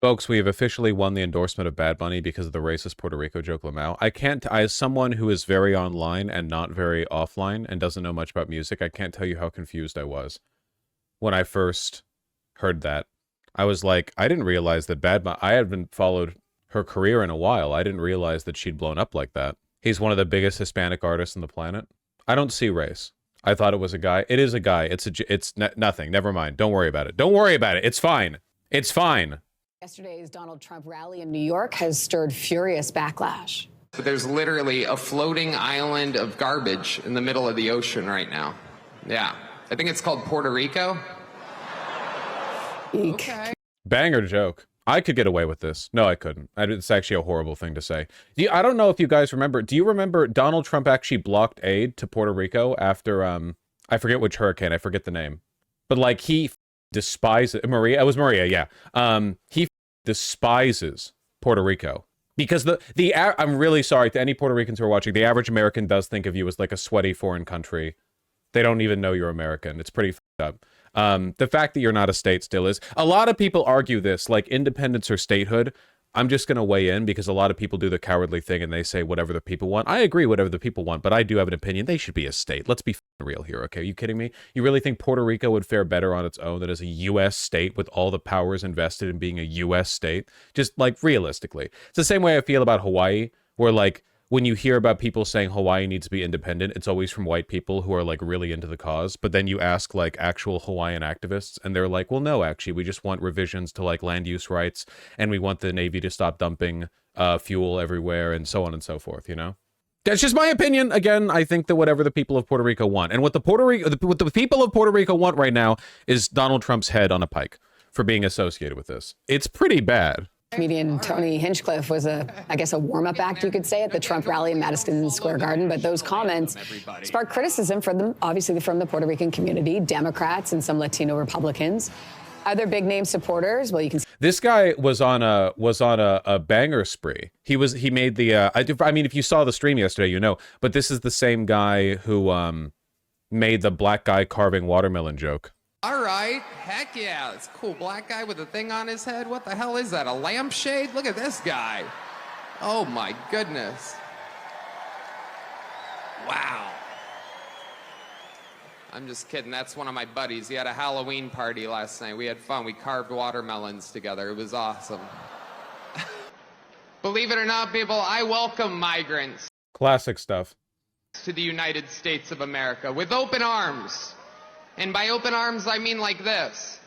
Folks, we have officially won the endorsement of Bad Bunny because of the racist Puerto Rico joke Lamau. I can't, as someone who is very online and not very offline and doesn't know much about music, I can't tell you how confused I was when I first heard that. I was like, I didn't realize that Bad Bunny, I haven't followed her career in a while. I didn't realize that she'd blown up like that. He's one of the biggest Hispanic artists on the planet. I don't see race. I thought it was a guy. It is a guy. It's nothing. Never mind. Don't worry about it. Don't worry about it. It's fine. It's fine. Yesterday's Donald Trump rally in New York has stirred furious backlash. There's literally a floating island of garbage in the middle of the ocean right now. Yeah. I think it's called Puerto Rico. Okay. Banger joke. I could get away with this. No, I couldn't. It's actually a horrible thing to say. I don't know if you guys remember. Do you remember Donald Trump actually blocked aid to Puerto Rico after, I forget which hurricane. I forget the name. But, like, he despises Maria. It was Maria, yeah. He despises Puerto Rico because I'm really sorry to any Puerto Ricans who are watching. The average American does think of you as like a sweaty foreign country. They don't even know you're American. It's pretty fucked up. The fact that you're not a state still is. A lot of people argue this, like independence or statehood. I'm just going to weigh in because a lot of people do the cowardly thing and they say whatever the people want. I agree whatever the people want, but I do have an opinion. They should be a state. Let's be real here, okay? Are you kidding me? You really think Puerto Rico would fare better on its own than as a U.S. state with all the powers invested in being a U.S. state? Just, like, realistically. It's the same way I feel about Hawaii, where, like, when you hear about people saying Hawaii needs to be independent, it's always from white people who are, like, really into the cause. But then you ask, like, actual Hawaiian activists, and they're like, well, no, actually, we just want revisions to, like, land use rights, and we want the Navy to stop dumping fuel everywhere, and so on and so forth, you know? That's just my opinion. Again, I think that whatever the people of Puerto Rico want, and what the people of Puerto Rico want right now is Donald Trump's head on a pike for being associated with this. It's pretty bad. Comedian Tony Hinchcliffe was I guess a warm-up act, you could say, at the Trump rally in Madison Square Garden. But those comments sparked criticism from them, obviously from the Puerto Rican community, Democrats, and some Latino Republicans. Other big name supporters, well, you can. This guy was on a banger spree. He made the I mean, if you saw the stream yesterday, you know. But this is the same guy who made the black guy carving watermelon joke. All right. Heck yeah. It's a cool black guy with a thing on his head. What the hell is that? A lampshade? Look at this guy. Oh my goodness. Wow. I'm just kidding. That's one of my buddies. He had a Halloween party last night. We had fun. We carved watermelons together. It was awesome. Believe it or not, people, I welcome migrants Classic stuff. to the United States of America with open arms. And by open arms, I mean like this.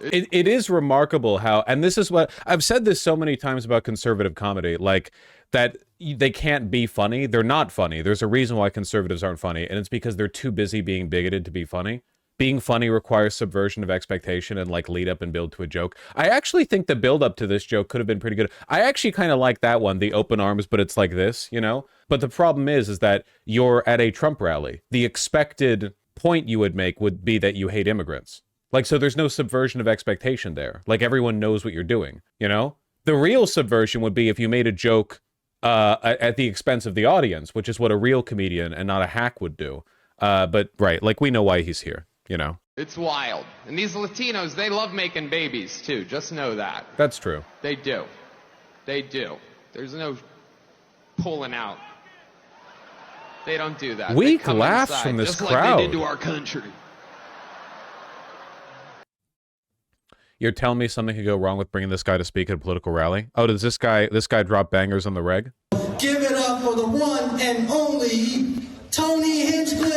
It is remarkable how, and this is what I've said this so many times about conservative comedy, like that they can't be funny. They're not funny. There's a reason why conservatives aren't funny, and it's because they're too busy being bigoted to be funny. Being funny requires subversion of expectation and like lead up and build to a joke. I actually think the build up to this joke could have been pretty good. I actually kind of like that one, the open arms, but it's like this, you know? But the problem is that you're at a Trump rally. The expected point you would make would be that you hate immigrants. Like, so there's no subversion of expectation there. Like, everyone knows what you're doing, you know? The real subversion would be if you made a joke at the expense of the audience, which is what a real comedian and not a hack would do. But, right, like, we know why he's here. You know, it's wild. And these Latinos, they love making babies too. Just know that. That's true. They do. They do. There's no pulling out. They don't do that. Weak laughs from this just crowd. Like they did to our country. You're telling me something could go wrong with bringing this guy to speak at a political rally? Oh, does this guy drop bangers on the reg? Give it up for the one and only Tony Hinchcliffe.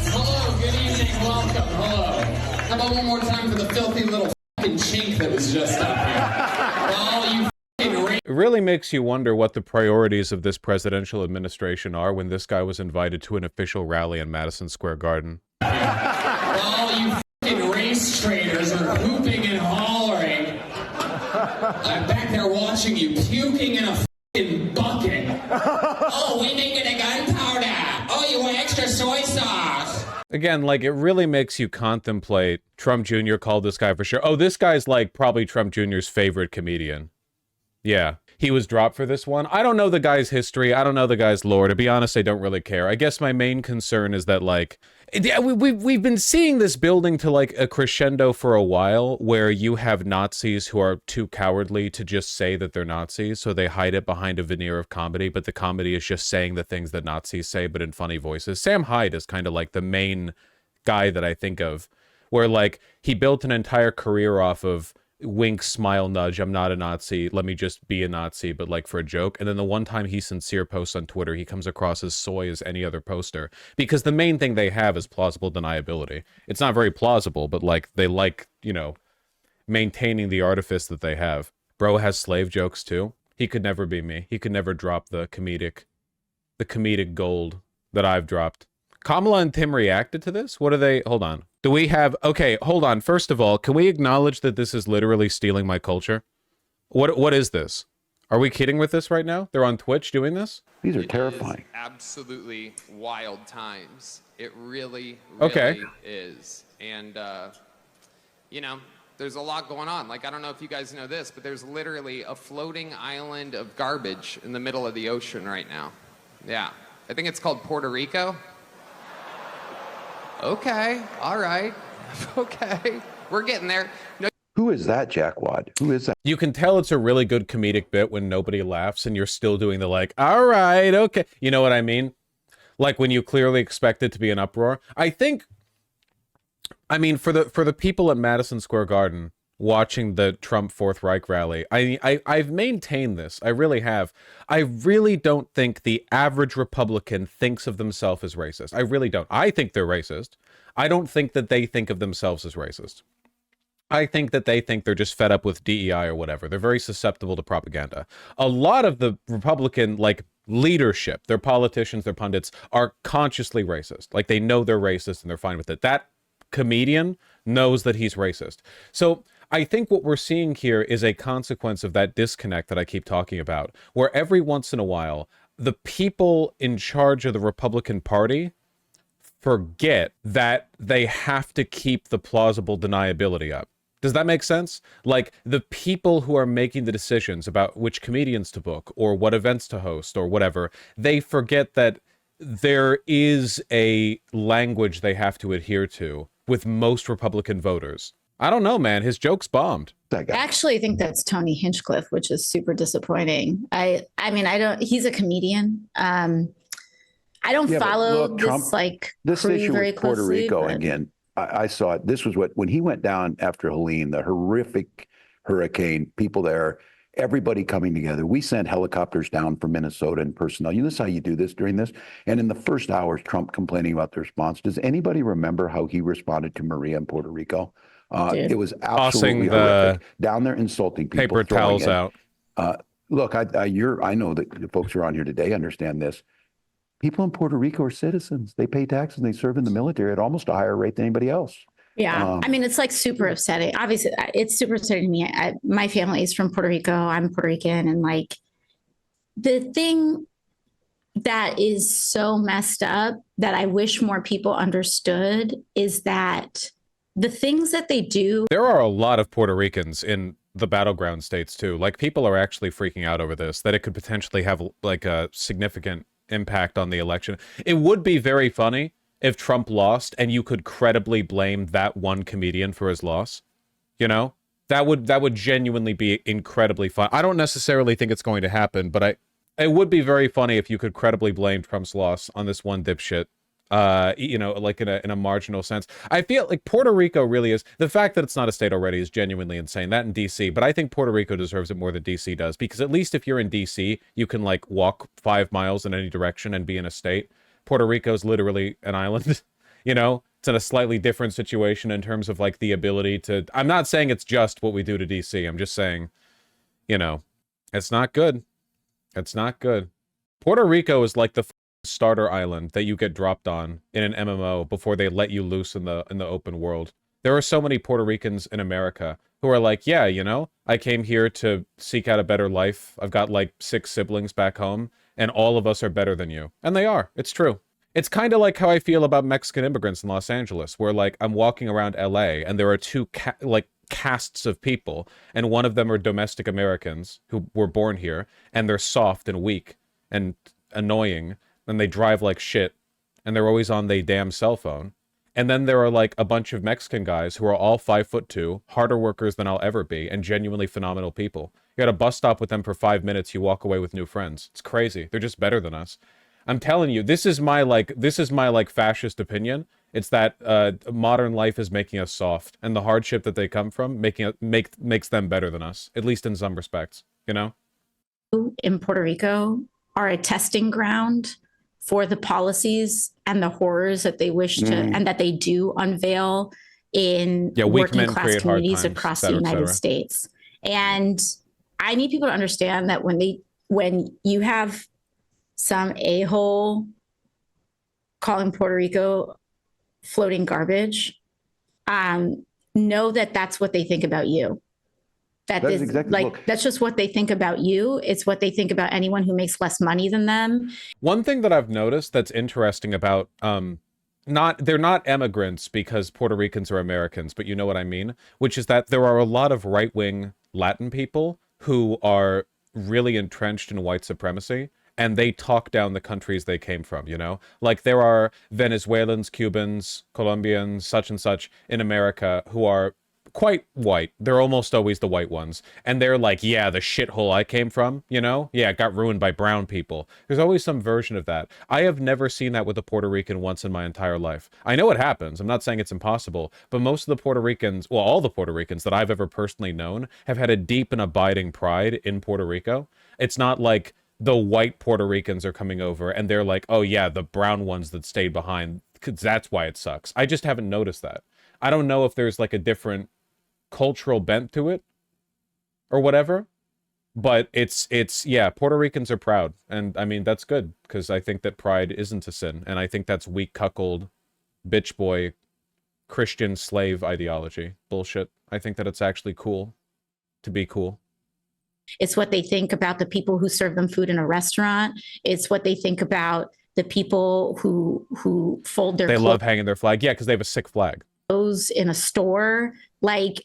Hello, good evening, welcome, hello. How about one more time for the filthy little fucking chink that was just up here? All you fucking It really makes you wonder what the priorities of this presidential administration are when this guy was invited to an official rally in Madison Square Garden. all you fucking race traitors are hooping and hollering. I'm back there watching you puking in a fucking bucket. Oh, we making a gunpowder. Oh, you want extra soy sauce. Again, like, it really makes you contemplate. Trump Jr. called this guy for sure. Oh, this guy's like probably Trump Jr.'s favorite comedian. Yeah, he was dropped for this one. I don't know the guy's history. I don't know the guy's lore. To be honest, I don't really care. I guess my main concern is that, like, yeah, we've been seeing this building to, like, a crescendo for a while, where you have Nazis who are too cowardly to just say that they're Nazis, so they hide it behind a veneer of comedy, but the comedy is just saying the things that Nazis say, but in funny voices. Sam Hyde is kind of like the main guy that I think of, where, like, he built an entire career off of wink, smile, nudge, I'm not a Nazi, let me just be a Nazi, but like for a joke. And then the one time he's sincere posts on Twitter, he comes across as soy as any other poster, because the main thing they have is plausible deniability. It's not very plausible, but like they like, you know, maintaining the artifice that they have. Bro has slave jokes too. He could never be me. He could never drop the comedic gold that I've dropped. Kamala and Tim reacted to this? What are they? Hold on. Do we have... Okay, hold on. First of all, can we acknowledge that this is literally stealing my culture? What is this? Are we kidding with this right now? They're on Twitch doing this? These are terrifying. It is absolutely wild times. It really Okay. is. And, you know, there's a lot going on. Like, I don't know if you guys know this, but there's literally a floating island of garbage in the middle of the ocean right now. Yeah. I think it's called Puerto Rico. Okay, all right, okay, we're getting there. No. Who is that, Jackwad? Who is that? You can tell it's a really good comedic bit when nobody laughs and you're still doing the like, all right, okay. You know what I mean? Like when you clearly expect it to be an uproar. I mean, for the people at Madison Square Garden watching the Trump Fourth Reich rally, I've maintained this. I really have. I really don't think the average Republican thinks of themselves as racist. I really don't. I think they're racist. I don't think that they think of themselves as racist. I think that they think they're just fed up with DEI or whatever. They're very susceptible to propaganda. A lot of the Republican, like, leadership, their politicians, their pundits, are consciously racist. Like, they know they're racist and they're fine with it. That comedian knows that he's racist. So I think what we're seeing here is a consequence of that disconnect that I keep talking about, where every once in a while, the people in charge of the Republican Party forget that they have to keep the plausible deniability up. Does that make sense? Like, the people who are making the decisions about which comedians to book or what events to host or whatever, they forget that there is a language they have to adhere to with most Republican voters. I don't know, man. His joke's bombed. That guy. I actually think that's Tony Hinchcliffe, which is super disappointing. I mean, I don't, he's a comedian. I don't Yeah, but follow look, this Trump- like This crew issue very with Puerto closely, Rico, but- again, I saw it. This was when he went down after Helene, the horrific hurricane, people there, everybody coming together. We sent helicopters down from Minnesota and personnel. You know how you do this during this? And in the first hours, Trump complaining about the response. Does anybody remember how he responded to Maria in Puerto Rico? It was absolutely horrific. Down there insulting people. Paper towels out. Look, I know that the folks who are on here today understand this. People in Puerto Rico are citizens. They pay taxes and they serve in the military at almost a higher rate than anybody else. Yeah. I mean, it's like super upsetting. Obviously, it's super upsetting to me. My family is from Puerto Rico. I'm Puerto Rican. And like the thing that is so messed up that I wish more people understood is that the things that they do. There are a lot of Puerto Ricans in the battleground states too. Like, people are actually freaking out over this, that it could potentially have like a significant impact on the election. It would be very funny if Trump lost and you could credibly blame that one comedian for his loss. You know, that would genuinely be incredibly fun. I don't necessarily think it's going to happen, but it would be very funny if you could credibly blame Trump's loss on this one dipshit. You know, like in a marginal sense. I feel like Puerto Rico really is, the fact that it's not a state already is genuinely insane. That in DC, but I think Puerto Rico deserves it more than DC does, because at least if you're in DC, you can like walk 5 miles in any direction and be in a state. Puerto Rico is literally an island. You know, it's in a slightly different situation in terms of like the ability to, I'm not saying it's just what we do to DC. I'm just saying, you know, it's not good. It's not good. Puerto Rico is like the starter island that you get dropped on in an MMO before they let you loose in the open world. There are so many Puerto Ricans in America who are like, yeah, you know, I came here to seek out a better life. I've got like 6 siblings back home, and all of us are better than you. And they are. It's true. It's kind of like how I feel about Mexican immigrants in Los Angeles, where like I'm walking around LA and there are 2 castes of people, and one of them are domestic Americans who were born here, and they're soft and weak and annoying, and they drive like shit, and they're always on their damn cell phone. And then there are like a bunch of Mexican guys who are all 5'2", harder workers than I'll ever be, and genuinely phenomenal people. You're at a bus stop with them for 5 minutes, you walk away with new friends. It's crazy. They're just better than us. I'm telling you, this is my fascist opinion. It's that modern life is making us soft, and the hardship that they come from makes them better than us, at least in some respects, you know? In Puerto Rico are a testing ground for the policies and the horrors that they wish to and that they do unveil in working class communities across the United States. And I need people to understand that when you have some a-hole calling Puerto Rico floating garbage, know that that's what they think about you. That's just what they think about you. It's what they think about anyone who makes less money than them. One thing that I've noticed that's interesting about they're not immigrants because Puerto Ricans are Americans, but you know what I mean, which is that there are a lot of right-wing Latin people who are really entrenched in white supremacy, and they talk down the countries they came from, you know? Like there are Venezuelans, Cubans, Colombians, such and such in America who are quite white. They're almost always the white ones. And they're like, yeah, the shithole I came from, you know? Yeah, it got ruined by brown people. There's always some version of that. I have never seen that with a Puerto Rican once in my entire life. I know it happens. I'm not saying it's impossible, but most of the Puerto Ricans, well, all the Puerto Ricans that I've ever personally known have had a deep and abiding pride in Puerto Rico. It's not like the white Puerto Ricans are coming over and they're like, oh yeah, the brown ones that stayed behind, 'cause that's why it sucks. I just haven't noticed that. I don't know if there's like a different cultural bent to it or whatever, but it's yeah, Puerto Ricans are proud, and I mean that's good, because I think that pride isn't a sin, and I think that's weak cuckold bitch boy Christian slave ideology bullshit. I think that it's actually cool to be cool. It's what they think about the people who serve them food in a restaurant. It's what they think about the people who fold their love hanging their flag, yeah, because they have a sick flag, clothes in a store. Like,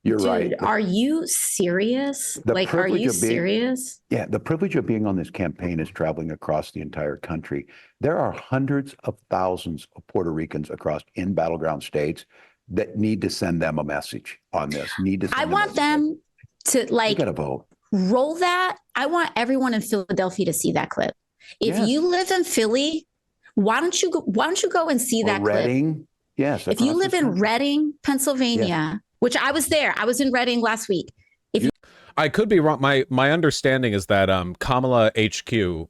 you're dude, right. Are you serious? Like, are you serious? Yeah, the privilege of being on this campaign is traveling across the entire country. There are hundreds of thousands of Puerto Ricans across in battleground states that need to send them a message on this. I want them to like gotta vote. Roll that. I want everyone in Philadelphia to see that clip. If you live in Philly, why don't you go and see that Reading, clip? Yes. If you live in Reading, Pennsylvania, which I was there. I was in Reading last week. I could be wrong. My understanding is that Kamala HQ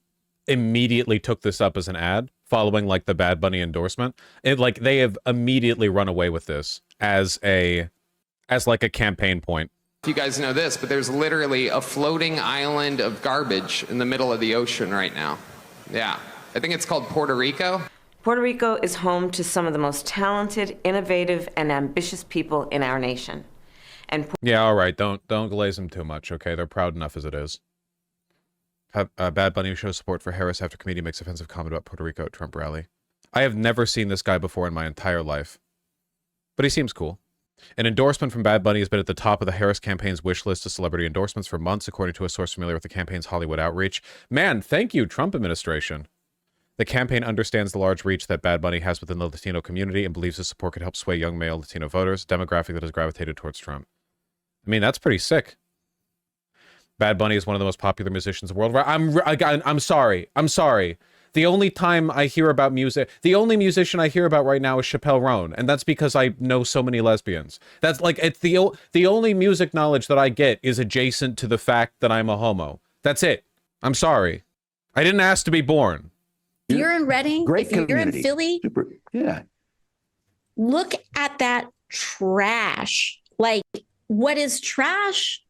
immediately took this up as an ad following like the Bad Bunny endorsement. Like they have immediately run away with this as like a campaign point. If you guys know this, but there's literally a floating island of garbage in the middle of the ocean right now. Yeah. I think it's called Puerto Rico. Puerto Rico is home to some of the most talented, innovative, and ambitious people in our nation. And yeah, all right, don't glaze them too much, okay? They're proud enough as it is. Bad Bunny shows support for Harris after comedian makes offensive comment about Puerto Rico at Trump rally. I have never seen this guy before in my entire life, but he seems cool. An endorsement from Bad Bunny has been at the top of the Harris campaign's wish list of celebrity endorsements for months, according to a source familiar with the campaign's Hollywood outreach. Man, thank you, Trump administration. The campaign understands the large reach that Bad Bunny has within the Latino community and believes his support could help sway young male Latino voters, a demographic that has gravitated towards Trump. I mean, that's pretty sick. Bad Bunny is one of the most popular musicians in the world. I'm sorry. The only time I hear about music, the only musician I hear about right now is Chappelle Roan, and that's because I know so many lesbians. That's like, it's the only music knowledge that I get is adjacent to the fact that I'm a homo. That's it. I'm sorry. I didn't ask to be born. If you're in Reading, Great if you're in Philly, look at that trash. Like, what is trash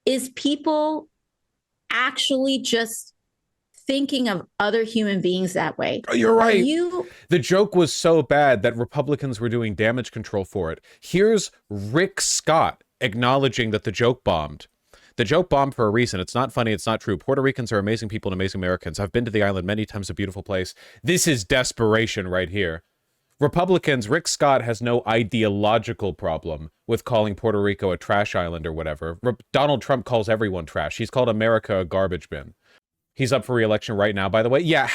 is people actually just thinking of other human beings that way. Oh, you're right. The joke was so bad that Republicans were doing damage control for it. Here's Rick Scott acknowledging that the joke bombed. The joke bombed for a reason. It's not funny. It's not true. Puerto Ricans are amazing people and amazing Americans. I've been to the island many times. A beautiful place. This is desperation right here. Republicans, Rick Scott has no ideological problem with calling Puerto Rico a trash island or whatever. Donald Trump calls everyone trash. He's called America a garbage bin. He's up for re-election right now, by the way. Yeah,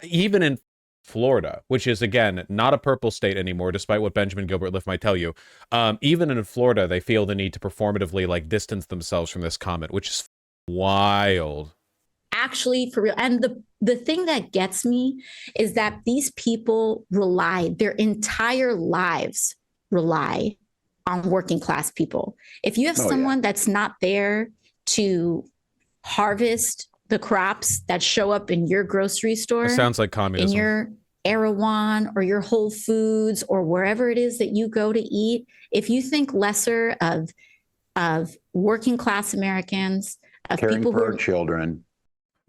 even in Florida, which is, again, not a purple state anymore, despite what Benjamin Gilbert-Liff might tell you. Even in Florida, they feel the need to performatively, like, distance themselves from this comment, which is wild. Actually, for real. And the thing that gets me is that these people their entire lives rely on working class people. If you have someone that's not there to harvest the crops that show up in your grocery store, it sounds like communism. In your Erewhon or your Whole Foods or wherever it is that you go to eat, if you think lesser of working class Americans, of Caring people for who our children.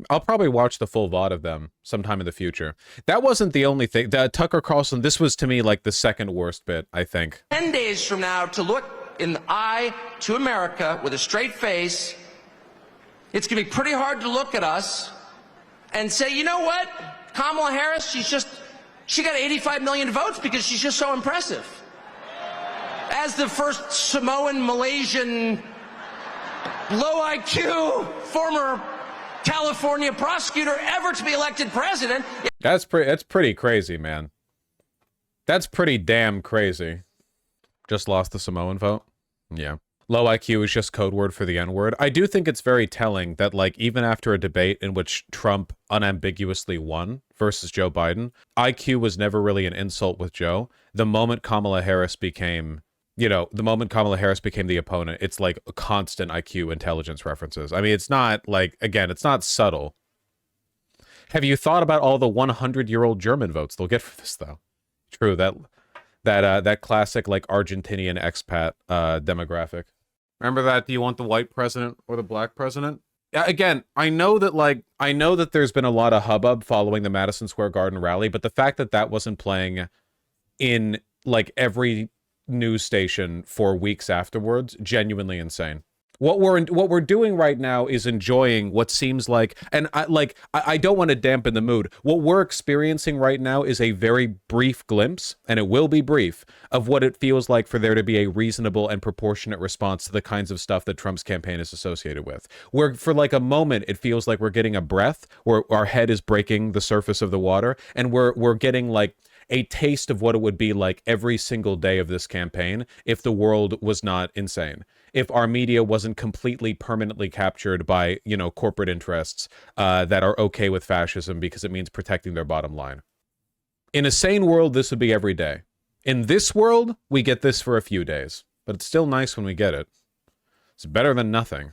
I'll probably watch the full VOD of them sometime in the future. That wasn't the only thing. Tucker Carlson, this was to me like the second worst bit, I think. 10 days from now, to look in the eye to America with a straight face, it's going to be pretty hard to look at us and say, you know what? Kamala Harris, she got 85 million votes because she's just so impressive. As the first Samoan, Malaysian, low IQ, former California prosecutor ever to be elected president. That's pretty crazy, man. That's pretty damn crazy. Just lost the Samoan vote? Yeah. Low IQ is just code word for the N-word. I do think it's very telling that, like, even after a debate in which Trump unambiguously won versus Joe Biden, IQ was never really an insult with Joe. The moment Kamala Harris became the opponent, it's like a constant IQ intelligence references. I mean, it's not like, again, it's not subtle. Have you thought about all the 100-year-old German votes they'll get for this, though? True, that classic, like, Argentinian expat demographic. Remember that? Do you want the white president or the black president? Again, I know that there's been a lot of hubbub following the Madison Square Garden rally, but the fact that that wasn't playing in, like, every news station for weeks afterwards, genuinely insane. What we're doing right now is enjoying what seems like, and I don't want to dampen the mood. What we're experiencing right now is a very brief glimpse, and it will be brief, of what it feels like for there to be a reasonable and proportionate response to the kinds of stuff that Trump's campaign is associated with. Where for like a moment it feels like we're getting a breath, where our head is breaking the surface of the water, and we're getting like a taste of what it would be like every single day of this campaign if the world was not insane. If our media wasn't completely permanently captured by, corporate interests that are okay with fascism because it means protecting their bottom line. In a sane world, this would be every day. In this world, we get this for a few days, but it's still nice when we get it. It's better than nothing,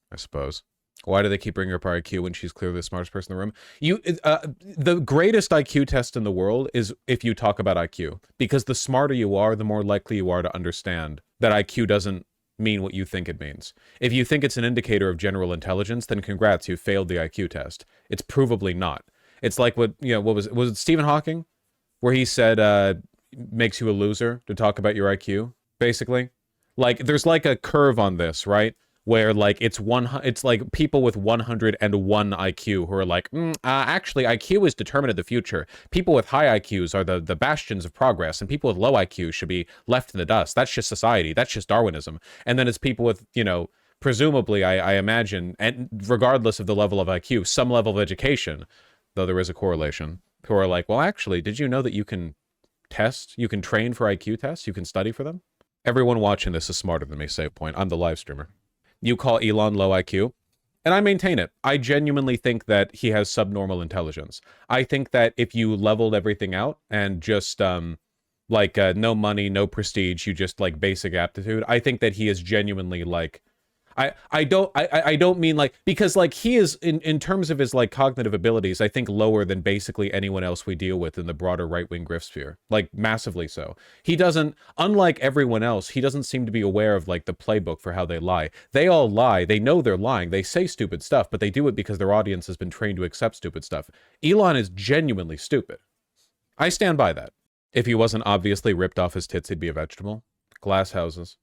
I suppose. Why do they keep bringing up our IQ when she's clearly the smartest person in the room? The greatest IQ test in the world is if you talk about IQ, because the smarter you are, the more likely you are to understand that IQ doesn't mean what you think it means. If you think it's an indicator of general intelligence, then congrats, you failed the IQ test. It's provably not. It's like what was it Stephen Hawking, where he said makes you a loser to talk about your IQ, basically. Like there's like a curve on this, right? Where like it's like people with 101 IQ who are like, actually IQ is determined of the future. People with high IQs are the bastions of progress, and people with low IQ should be left in the dust. That's just society. That's just Darwinism. And then it's people with, presumably, I imagine, and regardless of the level of IQ, some level of education, though there is a correlation, who are like, well, actually, did you know that you can train for IQ tests? You can study for them? Everyone watching this is smarter than me, save point. I'm the live streamer. You call Elon low IQ, and I maintain it. I genuinely think that he has subnormal intelligence. I think that if you leveled everything out and just no money, no prestige, you just like basic aptitude, I think that he is genuinely like, I don't mean like, because like he is in terms of his like cognitive abilities, I think lower than basically anyone else we deal with in the broader right-wing grift sphere, like massively so. He doesn't, unlike everyone else, he doesn't seem to be aware of like the playbook for how they lie. They all lie. They know they're lying. They say stupid stuff, but they do it because their audience has been trained to accept stupid stuff. Elon is genuinely stupid. I stand by that. If he wasn't obviously ripped off his tits, he'd be a vegetable. Glass houses.